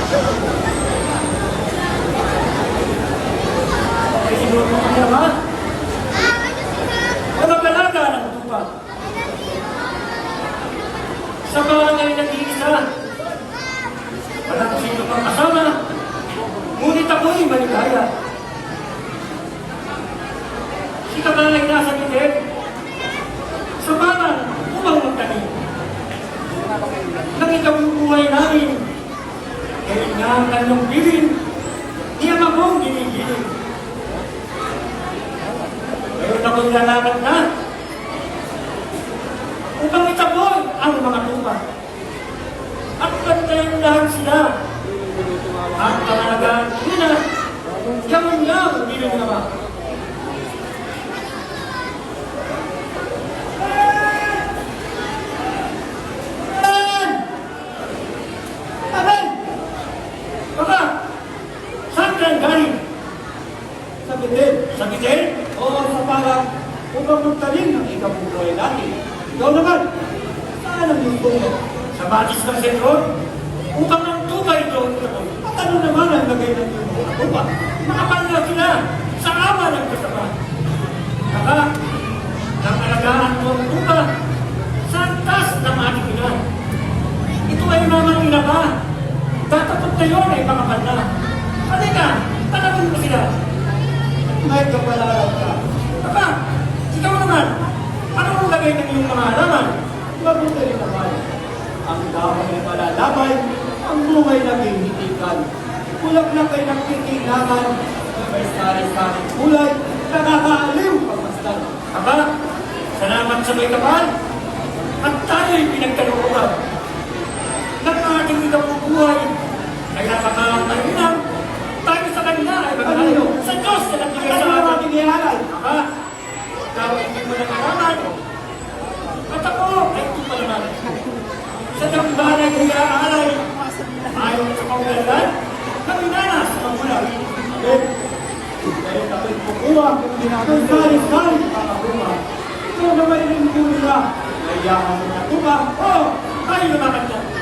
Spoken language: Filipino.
Ay, sinunod mo kami naman. Ay, mag-alaga ng tupa. Sa barangay nag-iisa, walang sino pang kasama, ngunit ako'y maligaya. Si Kabalay nasa gitid, sa baran upang magtanim. Nang ikaw yung buhay namin, kaya nga ang kanyang bilin, niyam akong ginigilin. Ngayon ako'y lalakad na, upang itaboy ang mga tupa. At bantayan lahat sila. At pangalagaan nila, gawin lang bilin naman. Sa gitid? Oo, sa parang upang magtalim ng ikabubuhay natin. Ikaw naman, saan ang gusto mo? Sa batis ng sentron? Upang ang tuba ito itaboy. At ano naman ang lagay ng iyong mga tuba? Makapangga sila sa ama ng kasama. Saka, nang alagaan mo ang tuba, sa antas ng ating ina. Ito ay mamang ina ba? Tatapot na yun ay makapal na. Halika, tanawin mo sila. May kapalaran ka. Aba, ikaw naman, ano ang lagay ng iyong mga halaman? Mabuti rin naman. Ang dahon ay malalabay, ang buhay naging hitikan. Kulak-lak ay nagkikilangan, may sari-saring kulay, nakakaaliw pagmasdan. Aba, salamat sa may kapal, at tayo'y pinagkalooban. Nang ating ikabubuhay, ay napakamahinang, tayo sa kanila ay magalayo. Sa Diyos na nagbigay sa ating ihalay. Aba, ikaw ay hindi mo nang alaman. At ako ay hindi pa naman. Sa dambanay ko iaalay, ayon sa kaugalian, kami nanas ang mula. Okay? Dahil ako'y kukuha ng sari-sari para bunga. Ito na may rin nila. Kaya ang mga tuba, tayo lumakan na.